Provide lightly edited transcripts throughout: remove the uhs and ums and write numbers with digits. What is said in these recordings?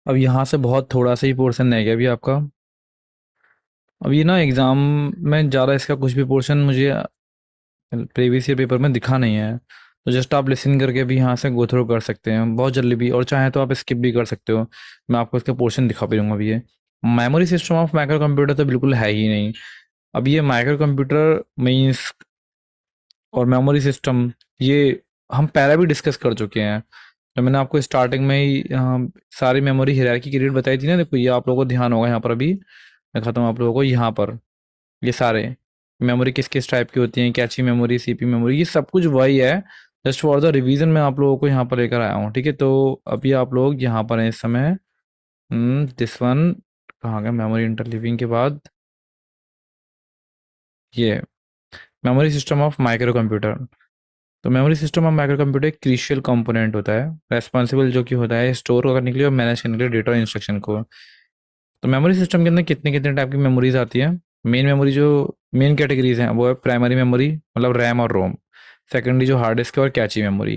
अब यहाँ से बहुत थोड़ा सा ही पोर्शन रह गया अभी आपका। अब ये ना एग्ज़ाम में ज़्यादा इसका कुछ भी पोर्शन मुझे प्रीवियस ईयर पेपर में दिखा नहीं है। तो जस्ट आप लिसन करके भी यहाँ से गो थ्रू कर सकते हैं बहुत जल्दी भी, और चाहे तो आप स्किप भी कर सकते हो। मैं आपको इसका पोर्शन दिखा भी दूंगा अभी। ये memory system of micro computer तो बिल्कुल है ही नहीं। अब ये माइक्रो कंप्यूटर मीन्स और मेमोरी सिस्टम, ये हम पहले भी डिस्कस कर चुके हैं। तो मैंने आपको स्टार्टिंग में ही सारी मेमोरी हायरार्की की रेट बताई थी ना। देखो ये आप लोगों को ध्यान होगा यहाँ पर अभी मैं खाता हूँ आप लोगों को यहाँ पर। ये सारे मेमोरी किस किस टाइप की होती हैं, कैची मेमोरी, सीपी मेमोरी, ये सब कुछ वही है। जस्ट फॉर द रिवीजन मैं आप लोगों को यहाँ पर लेकर आया हूँ, ठीक है। तो अभी आप लोग यहाँ पर हैं इस समय। दिस वन कहाँ गया, मेमोरी इंटरलीविंग के बाद ये memory system of micro computer. तो memory system of micro computer एक क्रिशियल कंपोनेंट होता है, रेस्पॉन्सिबल जो कि होता है स्टोर करने के लिए और मैनेज करने के लिए डेटा और इंस्ट्रक्शन को। तो मेमोरी सिस्टम के अंदर कितने कितने टाइप की मेमोरीज आती हैं। मेन मेमोरी जो मेन कैटेगरीज हैं वो है प्राइमरी मेमोरी, मतलब रैम और रोम। सेकेंडरी जो हार्ड डिस्क है और कैची मेमोरी।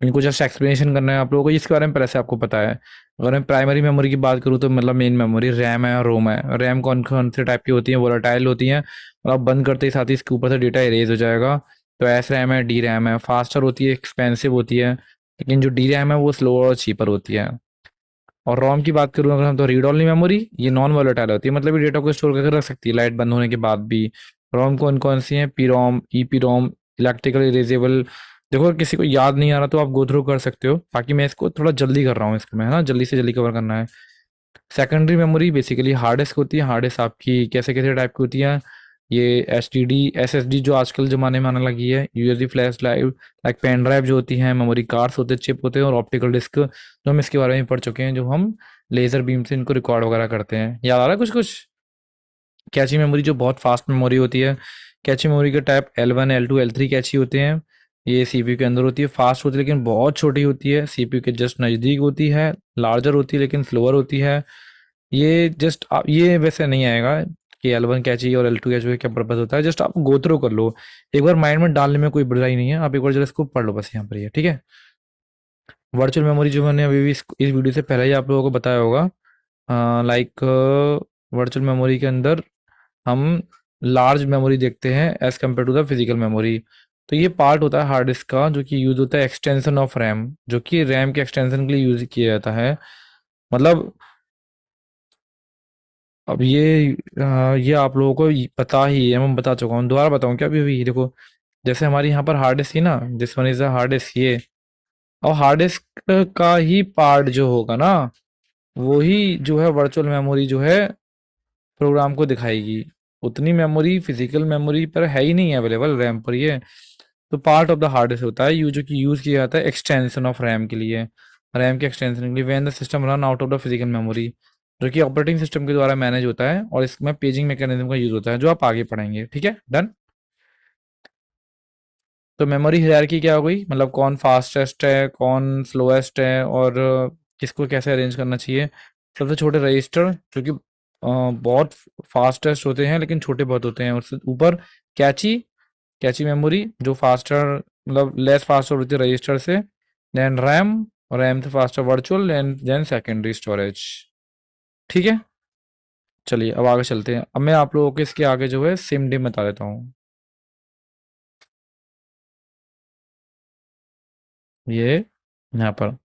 इनको जस्ट एक्सप्लेनेशन करना है आप लोगों को, इसके बारे में पहले से आपको पता है। अगर मैं प्राइमरी मेमोरी की बात करूँ तो मतलब मेन मेमोरी रैम है और रोम है। रैम कौन कौन से टाइप की होती है, वोलेटाइल होती हैं, मतलब बंद करते ही साथ ही इसके ऊपर से डेटा इरेज हो जाएगा। तो एस रैम है, डी रैम है, फास्टर होती है, एक्सपेंसिव होती है। लेकिन जो डी रैम है वो स्लोअर और चीपर होती है। और रोम की बात करूँ अगर हम, तो रीड ओनली मेमोरी, ये नॉन वोलेटाइल होती है, मतलब ये डेटा को स्टोर करके रख सकती है लाइट बंद होने के बाद भी। रोम कौन कौन सी है, P ROM, E P ROM, electrical erasable. देखो अगर किसी को याद नहीं आ रहा तो आप गो थ्रू कर सकते हो, बाकी मैं इसको थोड़ा जल्दी कर रहा हूँ, इसको मैं है ना जल्दी से जल्दी कवर करना है। Secondary memory basically hard disk होती है। हार्ड डिस्क आपकी कैसे कैसे टाइप की होती है, ये S T D, S S D जो आजकल ज़माने में आने लगी है, USB flash drive, like pen drive जो होती हैं, मेमोरी कार्ड्स होते हैं, चिप होते हैं, और ऑप्टिकल डिस्क जो हम इसके बारे में पढ़ चुके हैं, जो हम लेज़र बीम से इनको रिकॉर्ड वगैरह करते हैं। याद आ रहा है कुछ कुछ। कैची मेमोरी जो बहुत फास्ट मेमोरी होती है। कैची मेमोरी के टाइप L1 L2 L3 कैची होते हैं। ये सीपीयू के अंदर होती है, फास्ट होती है लेकिन बहुत छोटी होती है, सीपीयू के जस्ट नज़दीक होती है, लार्जर होती है लेकिन स्लोअर होती है। ये जस्ट आप ये वैसे नहीं आएगा कि L1 कैची और L2 कैची का क्या पर्पज होता है, जस्ट आप गो थ्रू कर लो। एक बार माइंड में डालने में कोई बुराई नहीं है, आप एक बार जरा इसको पढ़ लो बस यहाँ पर, ये ठीक है। वर्चुअल मेमोरी जो मैंने अभी भी इस वीडियो से पहले ही आप लोगों को बताया होगा, लाइक वर्चुअल मेमोरी के अंदर हम लार्ज मेमोरी देखते हैं as compared to the physical memory. तो ये पार्ट होता है हार्ड डिस्क का जो कि यूज होता है एक्सटेंशन ऑफ रैम, जो कि रैम के एक्सटेंशन के लिए यूज किया जाता है। मतलब अब ये आप लोगों को पता ही है, मैं बता चुका हूँ, दोबारा बताऊँ क्या अभी अभी देखो। जैसे हमारी यहाँ पर हार्ड डिस्क थी ना, this one is a hard disk ये। और हार्ड डिस्क का ही पार्ट जो होगा ना, वही जो है वर्चुअल मेमोरी जो है प्रोग्राम को दिखाएगी। उतनी मेमोरी फिजिकल मेमोरी पर है ही नहीं अवेलेबल रैम पर ये। तो part of the hard disk होता है यू, जो कि यूज किया जाता है एक्सटेंशन ऑफ रैम के लिए। रैम के एक्सटेंशन के लिए when the system run out of the physical memory, जो कि ऑपरेटिंग सिस्टम के द्वारा मैनेज होता है, और इसमें पेजिंग मैकेनिज्म का यूज होता है जो आप आगे पढ़ेंगे, ठीक है डन। तो मेमोरी हायरार्की क्या हो गई, मतलब कौन फास्टेस्ट है, कौन स्लोएस्ट है, और किसको कैसे अरेंज करना चाहिए। सबसे छोटे रजिस्टर जो कि बहुत फास्टेस्ट होते हैं लेकिन छोटे बहुत होते हैं। उससे ऊपर कैची, कैची मेमोरी जो फास्टर, मतलब लेस फास्ट होती है रजिस्टर से। देन रैम, रैम से faster virtual, and then secondary storage, ठीक है। चलिए अब आगे चलते हैं। अब मैं आप लोगों को इसके आगे जो है सिम डिम बता देता हूँ। ये यहाँ पर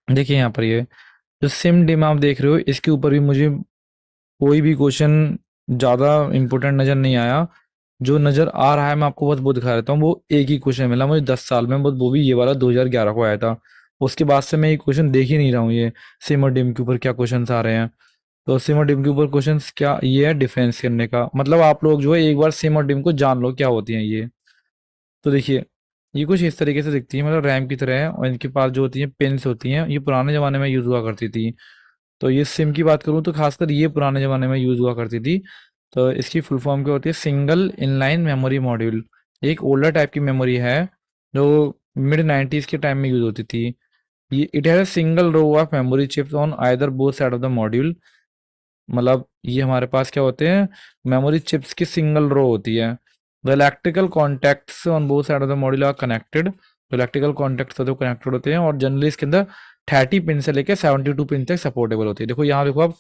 देखिए, यहाँ पर ये जो सिम डिम आप देख रहे हो, इसके ऊपर भी मुझे कोई भी क्वेश्चन ज़्यादा इंपॉर्टेंट नज़र नहीं आया। जो नज़र आ रहा है मैं आपको बस वो दिखा देता हूँ। वो एक ही क्वेश्चन मिला मुझे 10 साल में, बस वो भी ये वाला 2011 को आया था। उसके बाद से मैं ये क्वेश्चन देख ही नहीं रहा हूँ, ये सिम और डिम के ऊपर क्या क्वेश्चन आ रहे हैं। तो सिम और डिम के ऊपर क्वेश्चन क्या, ये है डिफरेंस करने का मतलब। आप लोग जो है एक बार सिम और डिम को जान लो क्या होती हैं ये। तो देखिए ये कुछ इस तरीके से दिखती है, मतलब रैम की तरह है, और इनके पास जो होती हैं पिन्स होती हैं, ये पुराने ज़माने में यूज़ हुआ करती थी। तो ये सिम की बात करूँ तो खासकर ये पुराने ज़माने में यूज़ हुआ करती थी। तो इसकी फुल फॉर्म क्या होती है, सिंगल इनलाइन मेमोरी मॉड्यूल। एक ओल्डर टाइप की मेमोरी है जो मिड 90s के टाइम में यूज़ होती थी। ये it has a single row of memory chips on either both side of the module. मतलब ये हमारे पास क्या होते हैं, मेमोरी चिप्स की सिंगल रो होती है। The electrical contacts on both side of the module are connected. जो इलेक्ट्रिकल कॉन्टैक्ट्स होते हैं वो कनेक्टेड होते हैं, और जनरली इसके अंदर 30 पिन से लेकर 72 पिन तक सपोर्टेबल होती है। देखो यहाँ देखो अब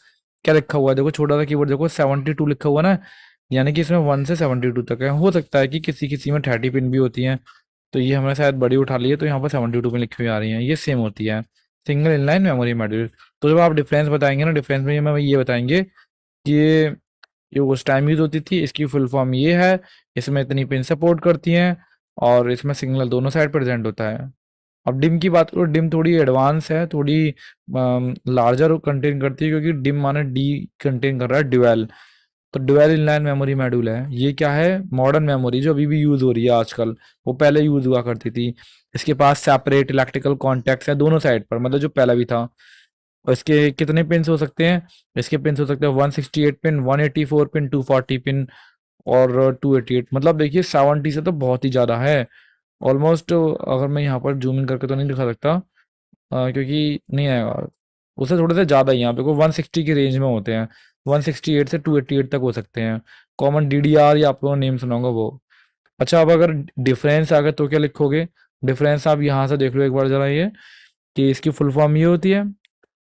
क्या लिखा हुआ है, देखो छोटा सा कीबोर्ड देखो 72 लिखा हुआ ना, यानी कि इसमें 1 से 72 तक है। हो सकता है कि किसी किसी में 30 पिन भी होती है, तो ये हमने शायद बड़ी उठा ली है, तो यहाँ पर 72 पिन लिखी हुई आ रही है, ये सेम होती है सिंगल इनलाइन मेमोरी मॉड्यूल। तो जब आप डिफरेंस बताएंगे ना, डिफरेंस में हमें ये बताएंगे कि ये उस टाइम यूज होती थी, इसकी फुल फॉर्म ये है, इसमें इतनी पिन सपोर्ट करती हैं, और इसमें सिग्नल दोनों साइड प्रेजेंट होता है। अब डिम की बात करो, डिम थोड़ी एडवांस है, थोड़ी लार्जर कंटेन करती है, क्योंकि डिम माने डी कंटेन कर रहा है ड्यूएल। तो ड्यूएल इनलाइन मेमोरी मॉड्यूल है, ये क्या है, मॉडर्न मेमोरी जो अभी भी यूज हो रही है आजकल, वो पहले यूज हुआ करती थी। इसके पास सेपरेट इलेक्ट्रिकल कॉन्टैक्ट्स है दोनों साइड पर, मतलब जो पहला भी था। और इसके कितने पिन हो सकते हैं, इसके पिन हो सकते हैं 168 पिन, 184 पिन, 240 पिन, और 288। मतलब देखिए 70 से तो बहुत ही ज़्यादा है ऑलमोस्ट। अगर मैं यहाँ पर जूम इन करके तो नहीं दिखा सकता, क्योंकि नहीं आएगा, उससे थोड़े से ज़्यादा ही यहाँ पे को 160 की रेंज में होते हैं, 168 से 288 तक हो सकते हैं। कॉमन डीडीआर या आप लोगों ने नेम सुना होगा वो। अच्छा, अब अगर डिफरेंस आ गया तो क्या लिखोगे, डिफरेंस आप यहाँ से देख लो एक बार जरा, ये कि इसकी फुल फॉर्म ये होती है,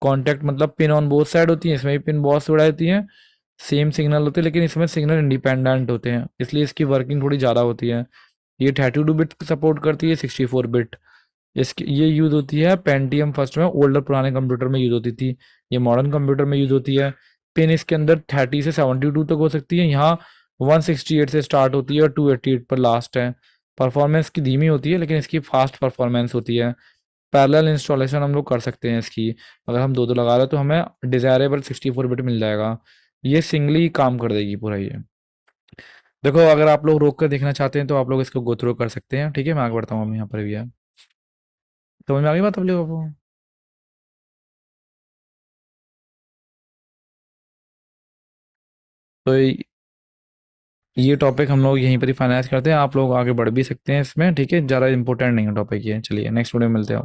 कॉन्टैक्ट मतलब पिन ऑन बोथ साइड होती है, इसमें भी पिन बहुत उड़ा देती हैं, सेम सिग्नल होते हैं, लेकिन इसमें सिग्नल इंडिपेंडेंट होते हैं, इसलिए इसकी वर्किंग थोड़ी ज़्यादा होती है। ये 32 बिट सपोर्ट करती है, 64 बिट। इसकी ये यूज़ होती है पेंटियम फर्स्ट में, ओल्डर पुराने कंप्यूटर में यूज़ होती थी, ये मॉडर्न कंप्यूटर में यूज़ होती है। पिन इसके अंदर 30 से 72 तक हो सकती है, यहाँ 168 से स्टार्ट होती है और 288 पर लास्ट है। परफॉर्मेंस की धीमी होती है, लेकिन इसकी फास्ट परफॉर्मेंस होती है। पैरेलल इंस्टॉलेशन हम लोग कर सकते हैं इसकी, अगर हम दो दो लगा रहे तो हमें डिजायरेबल 64 बिट मिल जाएगा। ये सिंगली काम कर देगी पूरा ये। देखो अगर आप लोग रोक कर देखना चाहते हैं तो आप लोग इसको गो थ्रू कर सकते हैं, ठीक है, मैं आगे बढ़ता हूँ, हम यहाँ पर भी है। तो मैं आगे बात आप लोगों को, तो ये टॉपिक हम लोग यहीं पर ही फाइनलाइज करते हैं, आप लोग आगे बढ़ भी सकते हैं इसमें, ठीक है, ज़्यादा इंपॉर्टेंट नहीं है टॉपिक ये। चलिए नेक्स्ट वीडियो में मिलते हैं।